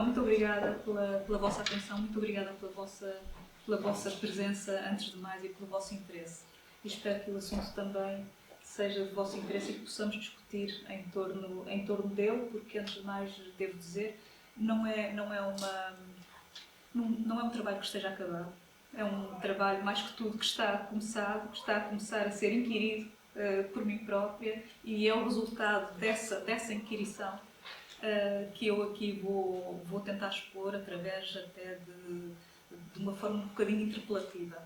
Muito obrigada pela vossa atenção, muito obrigada pela vossa presença, antes de mais, e pelo vosso interesse. E espero que o assunto também seja de vosso interesse e que possamos discutir em torno dele, porque, antes de mais, devo dizer, não é um trabalho que esteja acabado. É um trabalho, mais que tudo, que está a começar a ser inquirido por mim própria, e é o resultado dessa inquirição que eu aqui vou tentar expor através até de uma forma um bocadinho interpelativa.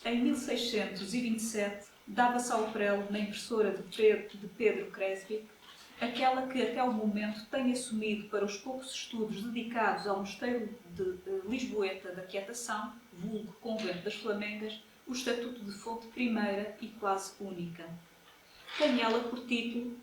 Em 1627, dava-se ao prelo, na impressora de Pedro Creswick, aquela que até o momento tem assumido para os poucos estudos dedicados ao mosteiro de Lisboeta da Quietação, vulgo Convento das Flamengas, o estatuto de fonte primeira e quase única. Tem ela por título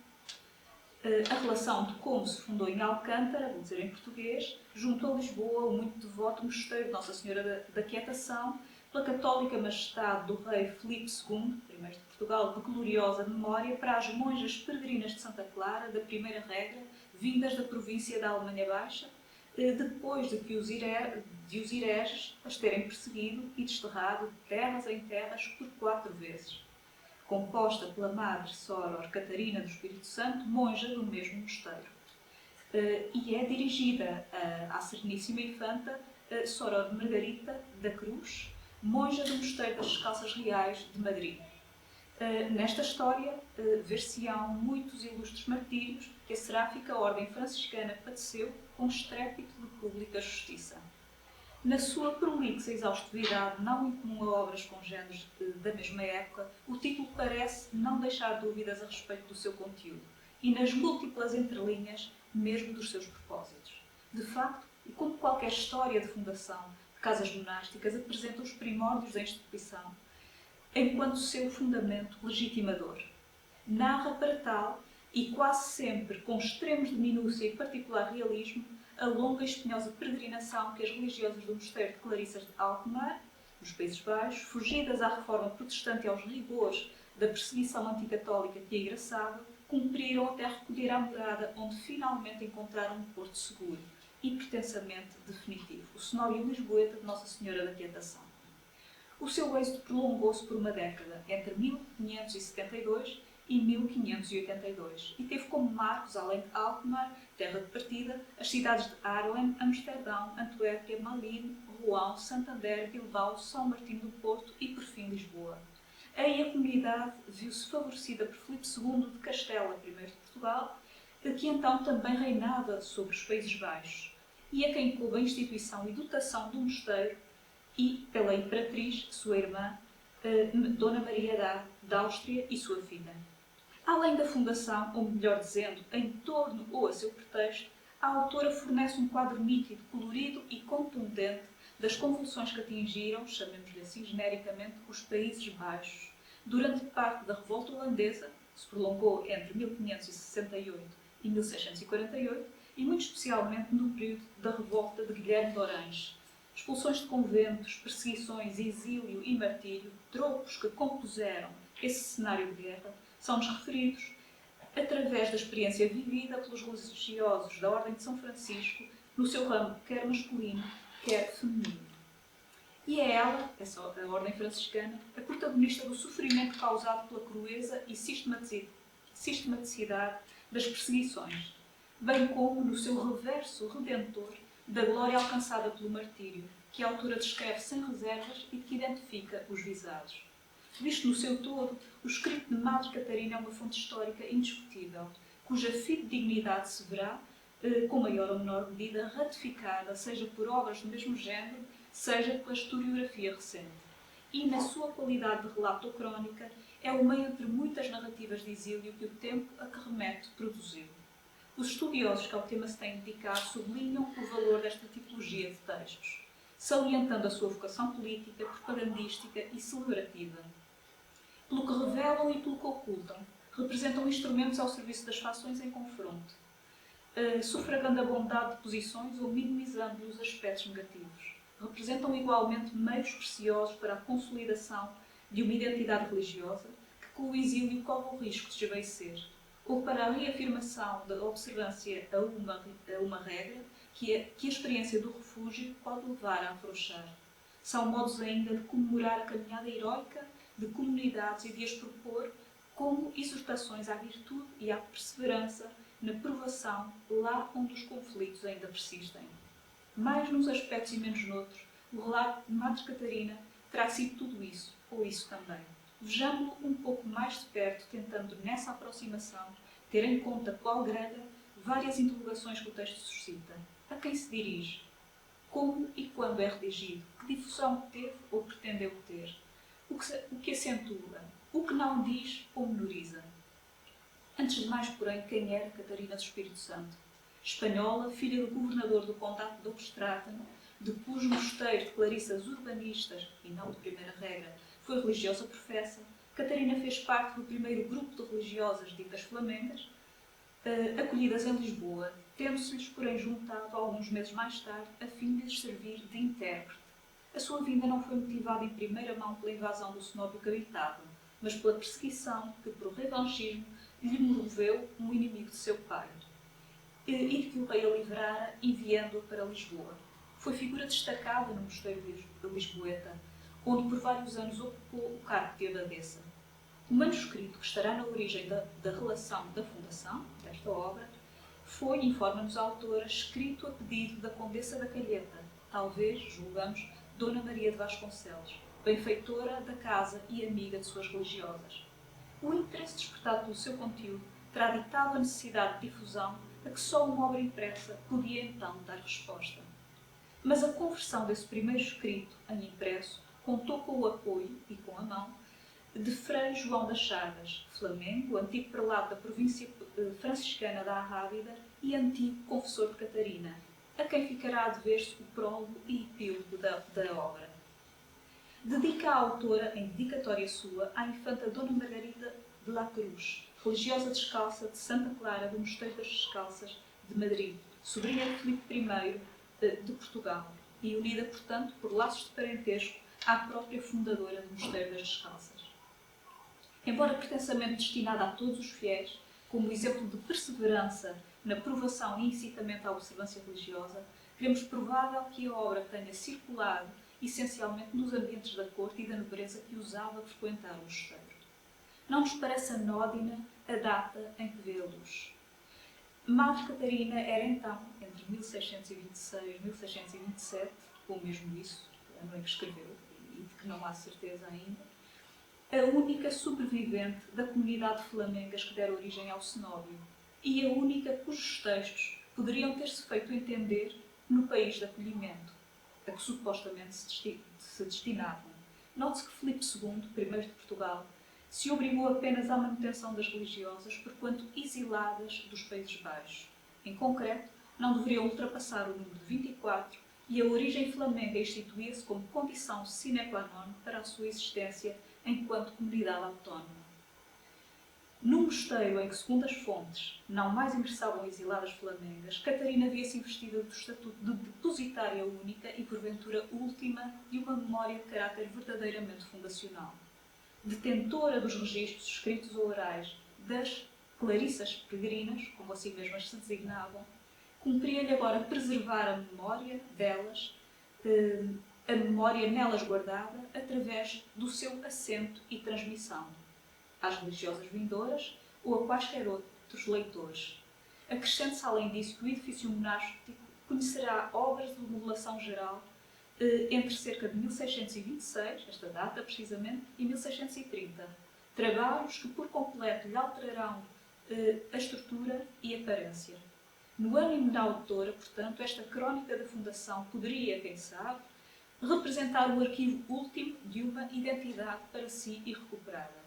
a relação de como se fundou em Alcântara, vou dizer em português, junto a Lisboa, o muito devoto mosteiro de Nossa Senhora da Quietação, pela católica majestade do rei Filipe II, primeiro de Portugal, de gloriosa memória, para as monjas peregrinas de Santa Clara, da primeira regra, vindas da província da Alemanha Baixa, depois de os hereges as terem perseguido e desterrado de terras em terras por 4 vezes. Composta pela Madre Soror Catarina do Espírito Santo, monja do mesmo mosteiro. E é dirigida à Sereníssima Infanta Soror Margarita da Cruz, monja do Mosteiro das Descalças Reais de Madrid. Nesta história, ver-se-ão muitos ilustres martírios que a seráfica ordem franciscana padeceu com estrépito de pública justiça. Na sua prolixa exaustividade, não incomum a obras congêneres da mesma época, o título parece não deixar dúvidas a respeito do seu conteúdo e nas múltiplas entrelinhas mesmo dos seus propósitos. De facto, e como qualquer história de fundação de casas monásticas, apresenta os primórdios da instituição enquanto seu fundamento legitimador. Narra para tal, e quase sempre com extremos de minúcia e particular realismo, a longa e espinhosa peregrinação que as religiosas do Mosteiro de Clarissas de Alkmaar, nos Países Baixos, fugidas à reforma protestante e aos rigores da perseguição anticatólica que a engraçava, cumpriram até recolher à morada onde finalmente encontraram um porto seguro e pretensamente definitivo, o cenóbio lisboeta de Nossa Senhora da Quietação. O seu êxito prolongou-se por uma década, entre 1572 e 1582, e teve como marcos, além de Alkmaar, terra de partida, as cidades de Haarlem, Amsterdão, Antuérpia, Malines, Rouen, Santander, Bilbao, São Martinho do Porto e, por fim, Lisboa. Aí a comunidade viu-se favorecida por Filipe II de Castela, primeiro de Portugal, que então também reinava sobre os Países Baixos, e a quem coube a instituição e dotação do mosteiro, e pela imperatriz, sua irmã, Dona Maria da Áustria e sua filha. Além da fundação, ou melhor dizendo, em torno ou a seu pretexto, a autora fornece um quadro nítido, colorido e contundente das convulsões que atingiram, chamemos-lhe assim genericamente, os Países Baixos, durante parte da Revolta Holandesa, que se prolongou entre 1568 e 1648, e muito especialmente no período da Revolta de Guilherme de Orange. Expulsões de conventos, perseguições, exílio e martírio, tropos que compuseram esse cenário de guerra, são-nos referidos através da experiência vivida pelos religiosos da Ordem de São Francisco no seu ramo quer masculino, quer feminino. E é ela, a Ordem Franciscana, a protagonista do sofrimento causado pela crueza e sistematicidade das perseguições, bem como no seu reverso redentor da glória alcançada pelo martírio, que a autora descreve sem reservas e que identifica os visados. Visto no seu todo, o escrito de Madre Catarina é uma fonte histórica indiscutível, cuja fidedignidade se verá, com maior ou menor medida, ratificada, seja por obras do mesmo género, seja pela historiografia recente. E, na sua qualidade de relato ou crónica, é uma entre muitas narrativas de exílio que o tempo a que remete produziu. Os estudiosos que ao tema se têm dedicado sublinham o valor desta tipologia de textos, salientando a sua vocação política, propagandística e celebrativa. Pelo que revelam e pelo que ocultam, representam instrumentos ao serviço das fações em confronto, sufragando a bondade de posições ou minimizando os aspectos negativos. Representam igualmente meios preciosos para a consolidação de uma identidade religiosa que com o exílio corre o risco de esvaecer, ou para a reafirmação da observância a uma regra que a experiência do refúgio pode levar a afrouxar. São modos ainda de comemorar a caminhada heroica de comunidades e de as propor como exortações à virtude e à perseverança na provação lá onde os conflitos ainda persistem. Mais nos aspectos e menos noutros, o relato de Madre Catarina terá sido tudo isso, ou isso também. Vejamo-lo um pouco mais de perto, tentando nessa aproximação ter em conta qual grega várias interrogações que o texto suscita. A quem se dirige? Como e quando é redigido? Que difusão teve ou pretendeu ter? O que acentua? O que não diz ou menoriza? Antes de mais, porém, quem era Catarina do Espírito Santo? Espanhola, filha do governador do Condado de Ostrátano, de cujo mosteiro de clarissas urbanistas, e não de primeira regra, foi religiosa professa, Catarina fez parte do primeiro grupo de religiosas ditas flamengas, acolhidas em Lisboa, tendo-se-lhes, porém, juntado alguns meses mais tarde, a fim de lhes servir de intérprete. A sua vinda não foi motivada em primeira mão pela invasão do cenóbio que habitava, mas pela perseguição que, por revanchismo, lhe moveu um inimigo de seu pai, e de que o rei a livrara, enviando-a para Lisboa. Foi figura destacada no mosteiro de Lisboeta, onde por vários anos ocupou o cargo de abadesa. O manuscrito que estará na origem da relação da fundação desta obra foi, informa-nos a autora, escrito a pedido da Condessa da Calheta, talvez, julgamos, Dona Maria de Vasconcelos, benfeitora da casa e amiga de suas religiosas. O interesse despertado pelo seu conteúdo terá ditado a necessidade de difusão a que só uma obra impressa podia então dar resposta. Mas a conversão desse primeiro escrito em impresso contou com o apoio e com a mão de Frei João das Chagas, Flamengo, antigo prelado da província franciscana da Arrábida e antigo confessor de Catarina, a quem ficará a dever-se o prólogo e epílogo da obra. Dedica a autora, em dedicatória sua, à infanta Dona Margarida de la Cruz, religiosa descalça de Santa Clara do Mosteiro das Descalças de Madrid, sobrinha de Filipe I de Portugal e unida, portanto, por laços de parentesco à própria fundadora do Mosteiro das Descalças. Embora pretensamente destinada a todos os fiéis, como exemplo de perseverança na provação e incitamento à observância religiosa, cremos provável que a obra tenha circulado essencialmente nos ambientes da corte e da nobreza que usava frequentar o mosteiro. Não nos parece anódina a data em que vê a luz. Madre Catarina era então, entre 1626 e 1627, ou mesmo isso, ano em que escreveu, e de que não há certeza ainda, a única sobrevivente da comunidade de flamengas que dera origem ao cenóbio e a única cujos textos poderiam ter-se feito entender no país de acolhimento, a que supostamente se destinavam. Note-se que Filipe II, primeiro de Portugal, se obrigou apenas à manutenção das religiosas, porquanto exiladas dos Países Baixos. Em concreto, não deveriam ultrapassar o número de 24 e a origem flamenga instituía-se como condição sine qua non para a sua existência enquanto comunidade autónoma. No mosteiro em que, segundo as fontes, não mais ingressavam exiladas flamengas, Catarina via-se investida do estatuto de depositária única e, porventura, última de uma memória de caráter verdadeiramente fundacional. Detentora dos registros escritos ou orais das clarissas peregrinas, como assim mesmas se designavam, cumpria-lhe agora preservar a memória delas, a memória nelas guardada, através do seu assento e transmissão, às religiosas vindouras ou a quaisquer outros leitores. Acrescente-se, além disso, que o edifício monástico conhecerá obras de modelação geral entre cerca de 1626, esta data precisamente, e 1630. Trabalhos que por completo lhe alterarão a estrutura e a aparência. No ânimo da autora, portanto, esta crónica da fundação poderia, quem sabe, representar o arquivo último de uma identidade para si irrecuperável.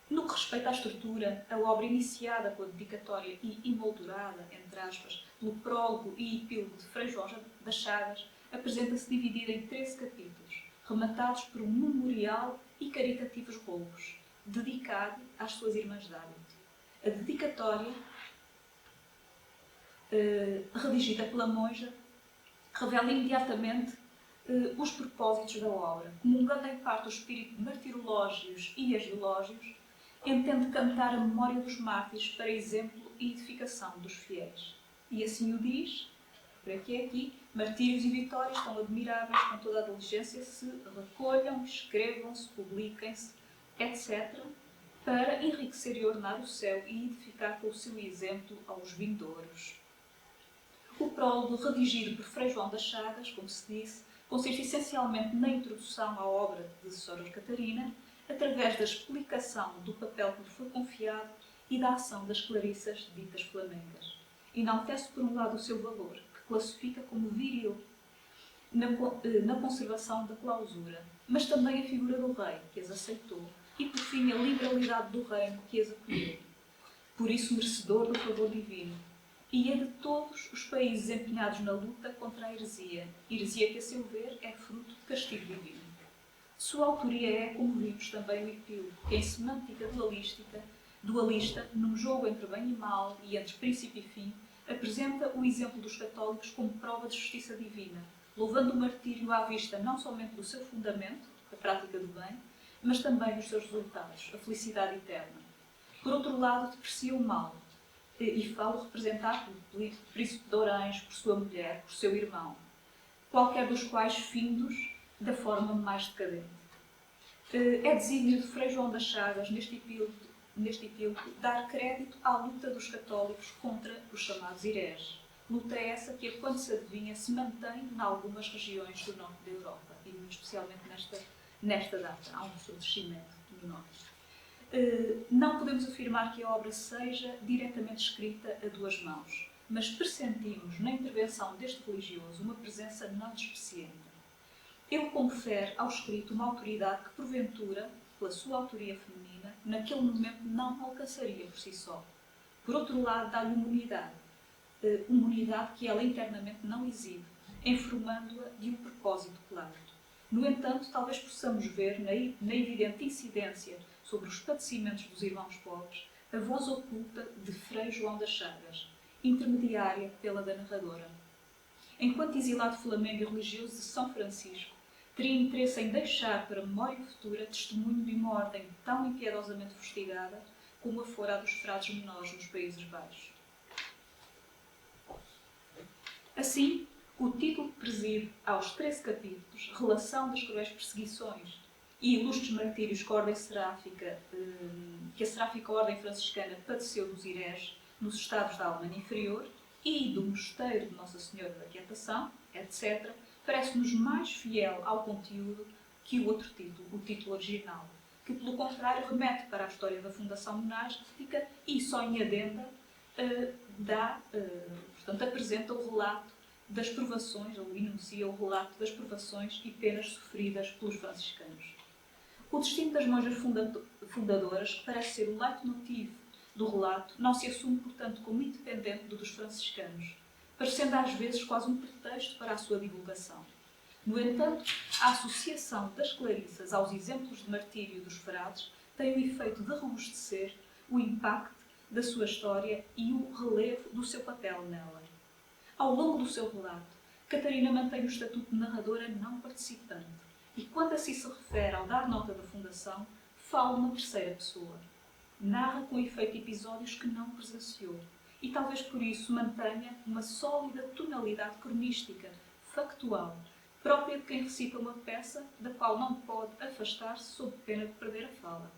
No que respeita à estrutura, a obra iniciada com a dedicatória e emoldurada, entre aspas, pelo prólogo e epílogo de Frei João das Chagas, apresenta-se dividida em 13 capítulos, rematados por um memorial e caritativos rolos, dedicado às suas irmãs de hábito. A dedicatória, redigida pela monja, revela imediatamente os propósitos da obra, comungando em parte o espírito de martirológios e agilógios, entende cantar a memória dos mártires para exemplo e edificação dos fiéis. E assim o diz, por aqui, martírios e vitórias tão admiráveis, com toda a diligência, se recolham, escrevam-se, publiquem-se, etc., para enriquecer e ornar o céu e edificar com o seu exemplo aos vindouros. O prólogo, redigido por Frei João das Chagas, como se disse, consiste essencialmente na introdução à obra de Soror Catarina, através da explicação do papel que lhe foi confiado e da ação das clarissas ditas flamengas. Enaltece, por um lado, o seu valor, que classifica como viril na conservação da clausura, mas também a figura do rei, que as aceitou, e, por fim, a liberalidade do reino, que as acolheu. Por isso, merecedor do favor divino, e é de todos os países empenhados na luta contra a heresia que, a seu ver, é fruto de castigo divino. Sua autoria é, como vimos, também o epílogo, que em semântica dualista, num jogo entre bem e mal e entre princípio e fim, apresenta o exemplo dos católicos como prova de justiça divina, louvando o martírio à vista não somente do seu fundamento, a prática do bem, mas também dos seus resultados, a felicidade eterna. Por outro lado, deprecia o mal, e falo representado pelo príncipe de Orange, por sua mulher, por seu irmão, qualquer dos quais findos da forma mais decadente. É desígnio de Frei João das Chagas, neste epílogo, dar crédito à luta dos católicos contra os chamados hereges. Luta essa que, quando se adivinha, se mantém em algumas regiões do norte da Europa, e especialmente nesta data. Há um surgimento no norte. Não podemos afirmar que a obra seja diretamente escrita a duas mãos, mas pressentimos na intervenção deste religioso uma presença não despeciente. Ele confere ao escrito uma autoridade que, porventura, pela sua autoria feminina, naquele momento não alcançaria por si só. Por outro lado, dá-lhe uma unidade que ela internamente não exibe, informando-a de um propósito claro. No entanto, talvez possamos ver, na evidente incidência sobre os padecimentos dos irmãos pobres, a voz oculta de Frei João das Chagas, intermediária pela da narradora. Enquanto exilado flamengo e religioso de São Francisco, teria interesse em deixar para a memória futura testemunho de uma ordem tão impiedosamente fustigada como a fora a dos frades menores nos Países Baixos. Assim, o título que preside aos 13 capítulos, Relação das cruéis perseguições e ilustres martírios que a seráfica ordem franciscana padeceu dos hereges nos estados da Alemanha Inferior e do Mosteiro de Nossa Senhora da Quietação, etc., parece-nos mais fiel ao conteúdo que o outro título, o título original, que, pelo contrário, remete para a história da fundação monástica e, só em adenda, apresenta o relato das provações, ou enuncia o relato das provações e penas sofridas pelos franciscanos. O destino das monjas fundadoras, que parece ser o leitmotiv do relato, não se assume, portanto, como independente do dos franciscanos, parecendo às vezes quase um pretexto para a sua divulgação. No entanto, a associação das clarissas aos exemplos de martírio dos frades tem o efeito de robustecer o impacto da sua história e o relevo do seu papel nela. Ao longo do seu relato, Catarina mantém o estatuto de narradora não participante e, quando assim se refere ao dar nota da fundação, fala numa terceira pessoa. Narra com efeito episódios que não presenciou e talvez por isso mantenha uma sólida tonalidade cronística, factual, própria de quem recita uma peça da qual não pode afastar-se sob pena de perder a fala.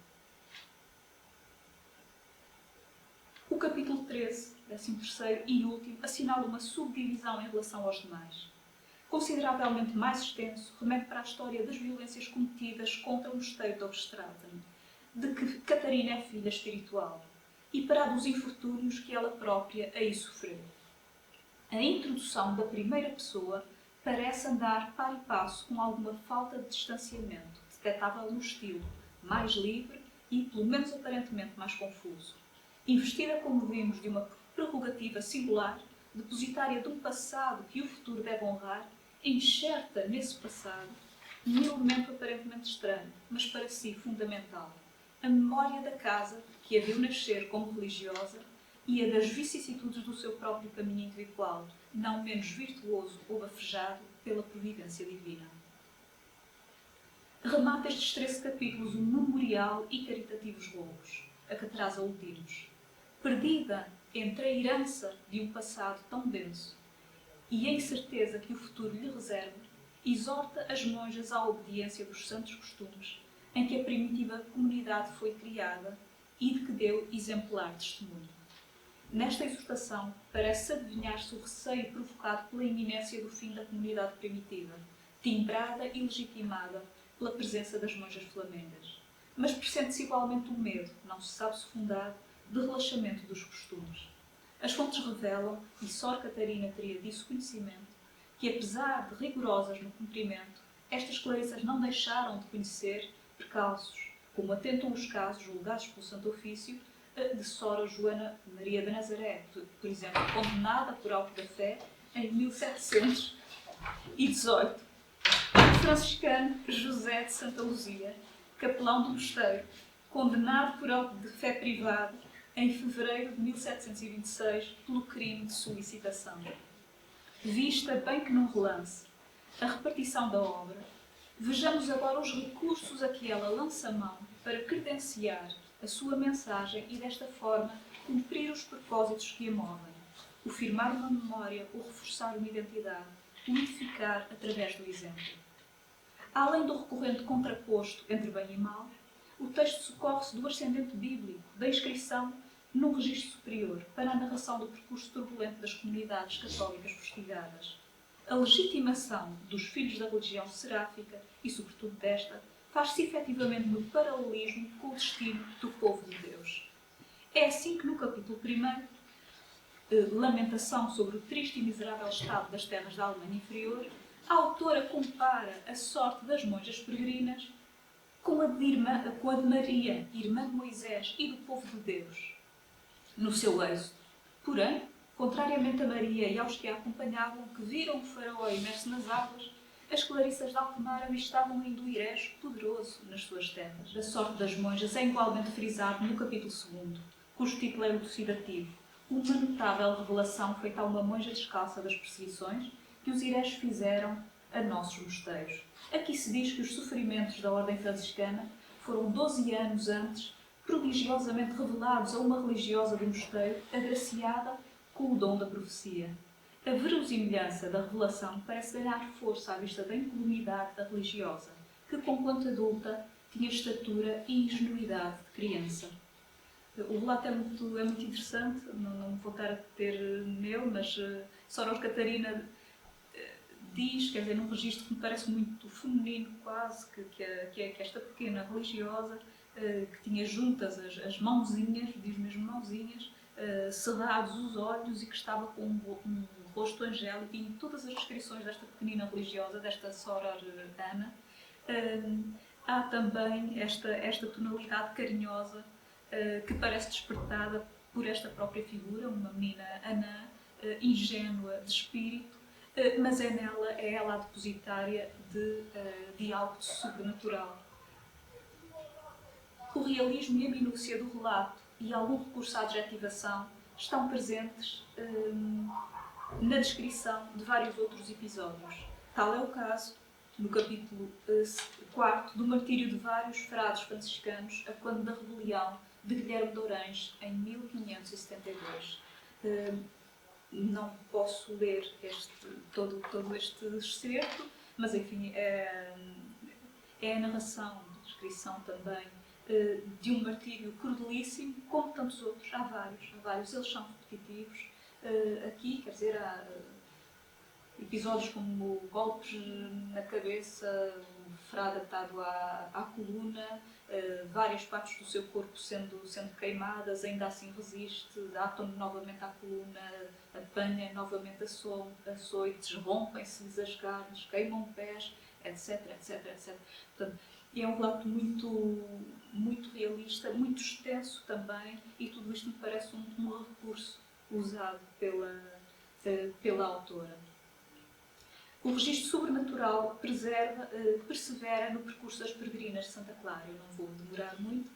O capítulo 13, 13º e último, assinala uma subdivisão em relação aos demais. Consideravelmente mais extenso, remete para a história das violências cometidas contra o mosteiro de Obstraten, de que Catarina é filha espiritual, e para a dos infortúnios que ela própria aí sofreu. A introdução da primeira pessoa parece andar par e passo com alguma falta de distanciamento, detectável no estilo, mais livre e, pelo menos aparentemente, mais confuso. Investida, como vimos, de uma prerrogativa singular, depositária de um passado que o futuro deve honrar, enxerta nesse passado um elemento aparentemente estranho, mas para si fundamental: a memória da casa que a viu nascer como religiosa e a das vicissitudes do seu próprio caminho individual, não menos virtuoso ou bafejado pela providência divina. Remata estes 13 capítulos um memorial e caritativos roubos. a que atrás aludimos, perdida entre a herança de um passado tão denso e a incerteza que o futuro lhe reserva, exorta as monjas à obediência dos santos costumes em que a primitiva comunidade foi criada e de que deu exemplar testemunho. Nesta exortação parece adivinhar-se o receio provocado pela iminência do fim da comunidade primitiva, timbrada e legitimada pela presença das monjas flamengas. Mas pressente-se igualmente o medo, não se sabe se fundado, de relaxamento dos costumes. As fontes revelam, e Sor Catarina teria disso conhecimento, que apesar de rigorosas no cumprimento, estas clarissas não deixaram de conhecer precalços, como atentam os casos julgados pelo Santo Ofício de Sora Joana Maria de Nazaré, por exemplo, condenada por auto da fé em 1718. O franciscano José de Santa Luzia, capelão do mosteiro, condenado por auto de fé privada em fevereiro de 1726 pelo crime de solicitação. Vista, bem que num relance, a repartição da obra, vejamos agora os recursos a que ela lança mão para credenciar a sua mensagem e, desta forma, cumprir os propósitos que a movem: o firmar uma memória, o reforçar uma identidade, o edificar através do exemplo. Além do recorrente contraposto entre bem e mal, o texto socorre-se do ascendente bíblico, da inscrição num registro superior, para a narração do percurso turbulento das comunidades católicas fustigadas. A legitimação dos filhos da religião seráfica, e sobretudo desta, faz-se efetivamente no paralelismo com o destino do povo de Deus. É assim que no capítulo 1, Lamentação sobre o triste e miserável estado das terras da Alemanha Inferior, a autora compara a sorte das monjas peregrinas com a de Maria, irmã de Moisés e do povo de Deus, no seu êxodo. Porém, contrariamente a Maria e aos que a acompanhavam, que viram o faraó imerso nas águas, as clarissas de Altemar avistavam ainda o Irés poderoso nas suas terras. A sorte das monjas é igualmente frisado no capítulo 2, cujo título é elucidativo: uma notável revelação feita a uma monja descalça das perseguições que os Irés fizeram a nossos mosteiros. Aqui se diz que os sofrimentos da ordem franciscana foram 12 anos antes prodigiosamente revelados a uma religiosa do mosteiro, agraciada com o dom da profecia. A verosimilhança da revelação parece ganhar força à vista da incolumidade da religiosa, que, conquanto adulta, tinha estatura e ingenuidade de criança. O relato é muito interessante, não vou estar a ter nele, mas Sor Catarina diz, quer dizer, num registro que me parece muito feminino quase, que esta pequena religiosa, que tinha juntas as mãozinhas, diz mesmo mãozinhas, cerrados os olhos e que estava com um rosto angélico, e em todas as descrições desta pequenina religiosa, desta Sora Ana, há também esta tonalidade carinhosa que parece despertada por esta própria figura, uma menina anã, ingênua de espírito, mas é ela a depositária de algo de sobrenatural. O realismo e a minúcia do relato e algum recurso à adjetivação estão presentes na descrição de vários outros episódios. Tal é o caso, no capítulo 4, do martírio de vários frades franciscanos a quando da rebelião de Guilherme de Orange, em 1572. Não posso ler todo este excerto, mas enfim, é a narração, a descrição também de um martírio crudelíssimo, como tantos outros. Há vários, eles são repetitivos. Aqui, quer dizer, há episódios como golpes na cabeça, o frade atado à coluna, várias partes do seu corpo sendo queimadas, ainda assim resiste, atam-no novamente à coluna, apanha novamente açoites, rompem-se-lhes as carnes, queimam pés, etc, etc, etc. Portanto, é um relato muito realista, muito extenso também, e tudo isto me parece um recurso usado pela autora. O registro sobrenatural persevera no percurso das peregrinas de Santa Clara. Eu não vou demorar muito.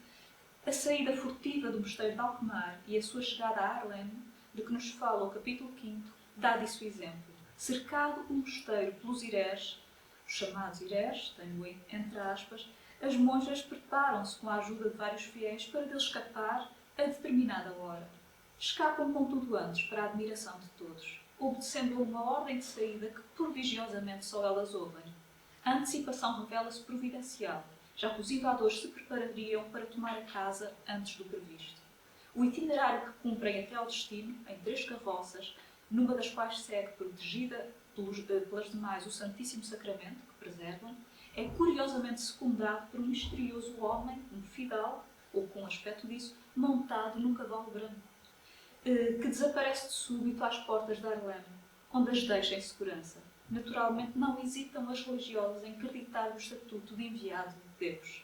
A saída furtiva do mosteiro de Altemar e a sua chegada a Arlene, de que nos fala o capítulo 5, dá disso exemplo. Cercado o mosteiro pelos Irés, os chamados Irés, tenho entre aspas, As monjas preparam-se com a ajuda de vários fiéis para dele escapar a determinada hora. Escapam contudo antes, para a admiração de todos, obedecendo a uma ordem de saída que prodigiosamente só elas ouvem. A antecipação revela-se providencial, já que os invasores se preparariam para tomar a casa antes do previsto. O itinerário que cumprem até ao destino, em 3 carroças, numa das quais segue, protegida pelas demais, o Santíssimo Sacramento, que preservam, é curiosamente secundado por um misterioso homem, um fidalgo, ou com aspecto disso, montado num cavalo branco, que desaparece de súbito às portas de Arlem, onde as deixa em segurança. Naturalmente não hesitam as religiosas em acreditar no estatuto de enviado de Deus.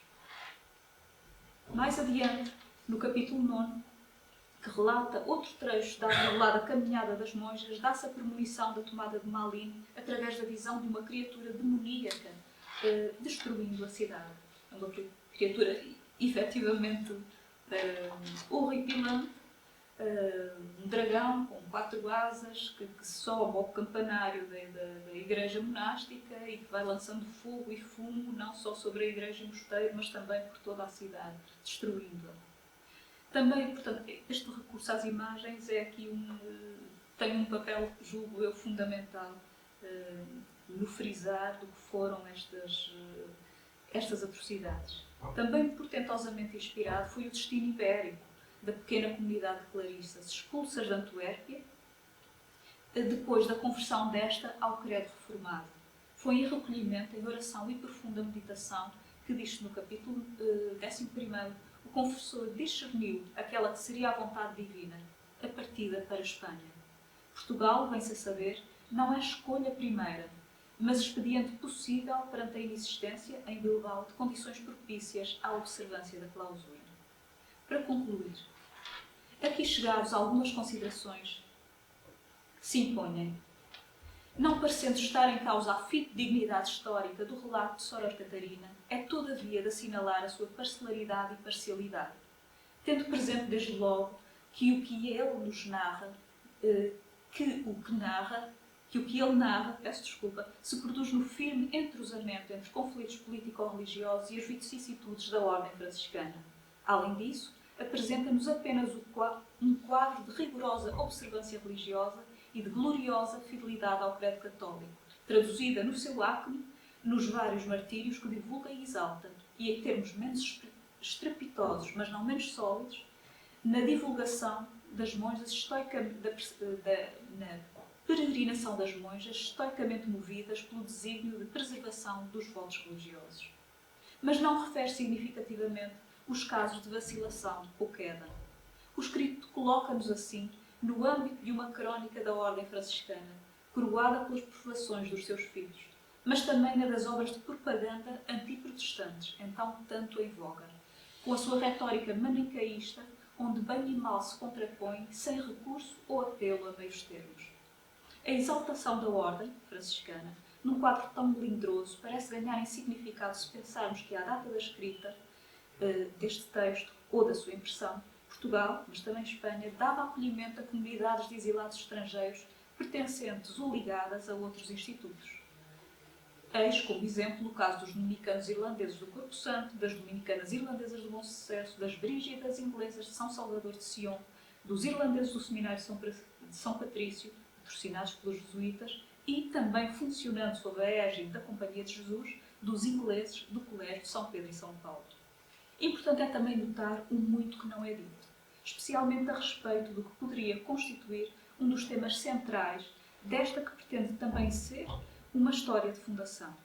Mais adiante, no capítulo 9, que relata outro trecho da revelada caminhada das monjas, dá-se a premonição da tomada de Malines através da visão de uma criatura demoníaca destruindo a cidade. É uma criatura efetivamente horripilante, um dragão com 4 asas que sobe ao campanário da igreja monástica e que vai lançando fogo e fumo não só sobre a igreja e o mosteiro, mas também por toda a cidade, destruindo-a. Também, portanto, este recurso às imagens é aqui tem um papel, julgo eu, fundamental no frisar do que foram estas atrocidades. Também portentosamente inspirado foi o destino ibérico da pequena comunidade de clarissas expulsas de Antuérpia, depois da conversão desta ao credo reformado. Foi em recolhimento, em oração e profunda meditação que diz no capítulo 11, o confessor discerniu aquela que seria a vontade divina, a partida para a Espanha. Portugal, vem-se a saber, não é escolha primeira, mas expediente possível perante a inexistência, em Bilbao, de condições propícias à observância da clausura. Para concluir, aqui chegados a algumas considerações que se impõem. Não parecendo estar em causa a fidedignidade histórica do relato de Soror Catarina, é todavia de assinalar a sua parcelaridade e parcialidade, tendo presente desde logo que o que ele nos narra, que o que ele narra, se produz no firme entrosamento entre os conflitos político-religiosos e as vicissitudes da ordem franciscana. Além disso, apresenta-nos apenas um quadro de rigorosa observância religiosa e de gloriosa fidelidade ao credo católico, traduzida no seu acme, nos vários martírios que divulga e exalta, e em termos menos estrepitosos, mas não menos sólidos, na divulgação das monjas na peregrinação das monjas estoicamente movidas pelo desígnio de preservação dos votos religiosos. Mas não refere significativamente os casos de vacilação ou queda. O escrito coloca-nos assim no âmbito de uma crónica da ordem franciscana, coroada pelas provações dos seus filhos, mas também na das obras de propaganda antiprotestantes, então tanto em voga, com a sua retórica manicaísta, onde bem e mal se contrapõe, sem recurso ou apelo a meios termos. A exaltação da ordem franciscana, num quadro tão melindroso, parece ganhar em significado se pensarmos que, à data da escrita deste texto ou da sua impressão, Portugal, mas também Espanha, dava acolhimento a comunidades de exilados estrangeiros pertencentes ou ligadas a outros institutos. Eis como exemplo o caso dos dominicanos irlandeses do Corpo Santo, das dominicanas irlandesas do Bom Sucesso, das brígidas inglesas de São Salvador de Sion, dos irlandeses do Seminário de São Patrício, patrocinados pelos jesuítas, e também funcionando sob a égide da Companhia de Jesus, dos ingleses do Colégio de São Pedro e São Paulo. Importante é também notar o muito que não é dito, especialmente a respeito do que poderia constituir um dos temas centrais desta que pretende também ser uma história de fundação.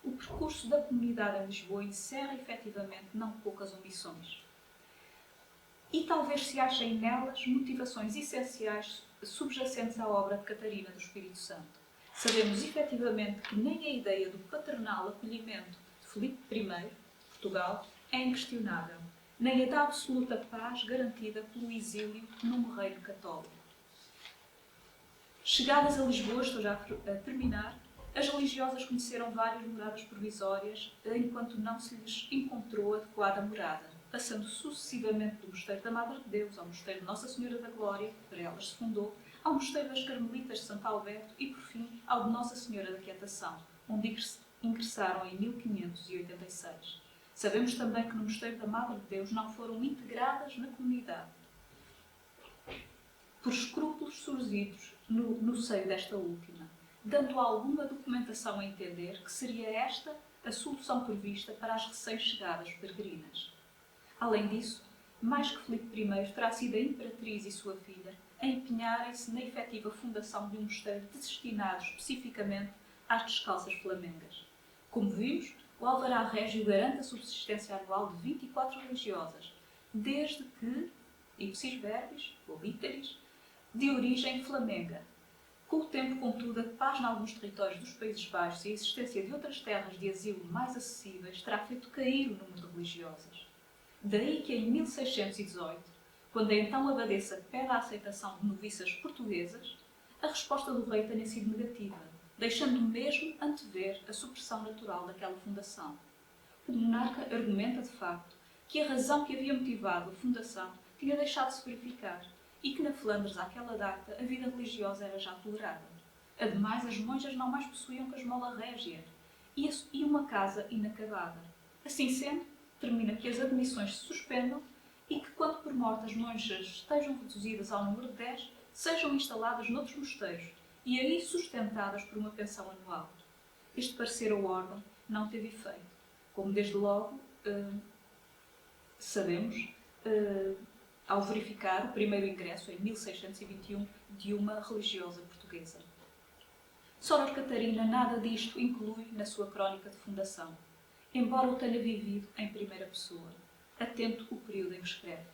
O percurso da comunidade em Lisboa encerra efetivamente não poucas omissões. E talvez se achem nelas motivações essenciais subjacentes à obra de Catarina do Espírito Santo. Sabemos efetivamente que nem a ideia do paternal acolhimento de Filipe I, Portugal, é inquestionável, nem a da absoluta paz garantida pelo exílio num reino católico. Chegadas a Lisboa, estou já a terminar, as religiosas conheceram várias moradas provisórias, enquanto não se lhes encontrou adequada morada, passando sucessivamente do Mosteiro da Madre de Deus ao Mosteiro de Nossa Senhora da Glória, que para elas se fundou, ao Mosteiro das Carmelitas de Santo Alberto e, por fim, ao de Nossa Senhora da Quietação, onde ingressaram em 1586. Sabemos também que no Mosteiro da Madre de Deus não foram integradas na comunidade, por escrúpulos surgidos no seio desta última, dando alguma documentação a entender que seria esta a solução prevista para as recém-chegadas peregrinas. Além disso, mais que Filipe I, terá sido a Imperatriz e sua filha a empenharem-se na efetiva fundação de um mosteiro destinado especificamente às descalças flamengas. Como vimos, o Alvará Régio garante a subsistência anual de 24 religiosas, desde que, ipsis verbis, ou iteris, de origem flamenga. Com o tempo, contudo, a paz em alguns territórios dos Países Baixos e a existência de outras terras de asilo mais acessíveis terá feito cair o número de religiosas. Daí que em 1618, quando a então abadesa pede a aceitação de noviças portuguesas, a resposta do rei tenha sido negativa, deixando mesmo antever a supressão natural daquela fundação. O monarca argumenta, de facto, que a razão que havia motivado a fundação tinha deixado de se verificar e que na Flandres, àquela data, a vida religiosa era já tolerada. Ademais, as monjas não mais possuíam que a esmola régia e uma casa inacabada. Assim sendo, determina que as admissões se suspendam e que, quando por morte as monjas estejam reduzidas ao número de 10, sejam instaladas noutros mosteiros e aí sustentadas por uma pensão anual. Este parecer ou ordem não teve efeito, como desde logo sabemos, ao verificar o primeiro ingresso, em 1621, de uma religiosa portuguesa. Soror Catarina nada disto inclui na sua crónica de fundação, embora o tenha vivido em primeira pessoa, atento o período em que escreve.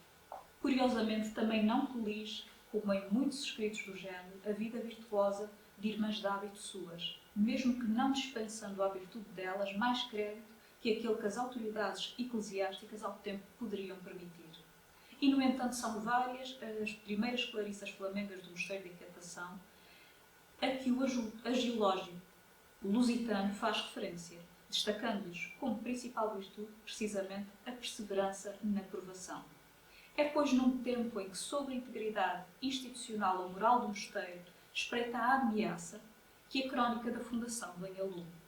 Curiosamente, também não colige, como em muitos escritos do género, a vida virtuosa de irmãs de hábito suas, mesmo que não dispensando à virtude delas mais crédito que aquele que as autoridades eclesiásticas ao tempo poderiam permitir. E, no entanto, são várias as primeiras clarissas flamengas do Mosteiro de Inquietação a que o agiológio lusitano faz referência, destacando-lhes como principal virtude, precisamente, a perseverança na provação. É, pois, num tempo em que, sobre a integridade institucional ou moral do mosteiro, espreita a ameaça, que a crónica da fundação vem a lume.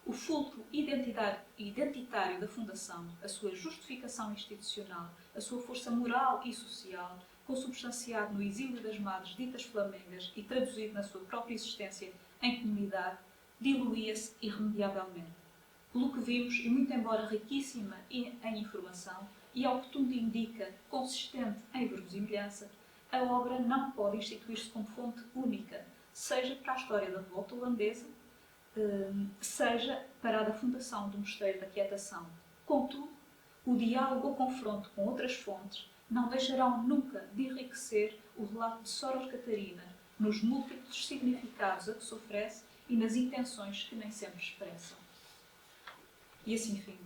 O fulcro identitário da fundação, a sua justificação institucional, a sua força moral e social, consubstanciado no exílio das madres ditas flamengas e traduzido na sua própria existência em comunidade, diluía-se irremediavelmente. Pelo que vimos, e muito embora riquíssima em informação, e ao que tudo indica, consistente em verossimilhança, a obra não pode instituir-se como fonte única, seja para a história da revolta holandesa, seja para a da fundação do Mosteiro da Quietação. Contudo, o diálogo ou confronto com outras fontes não deixarão nunca de enriquecer o relato de Soror Catarina nos múltiplos significados a que se oferece e nas intenções que nem sempre expressam. E assim, fim.